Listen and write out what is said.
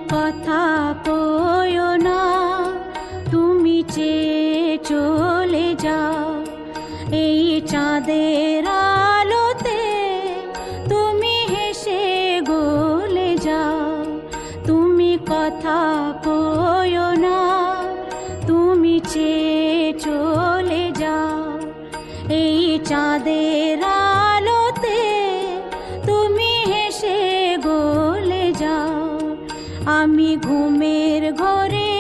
কথা কয়ো না, তুমি চেয়ে চলে যাও এই চাঁদের আলোতে, তুমি হেসে গলে যাও। তুমি কথা কয়ো না, তুমি চেয়ে চলে যাও এই চাঁদের আলোতে, তুমি হেসে গলে যাও। আমি ঘুমের ঘরে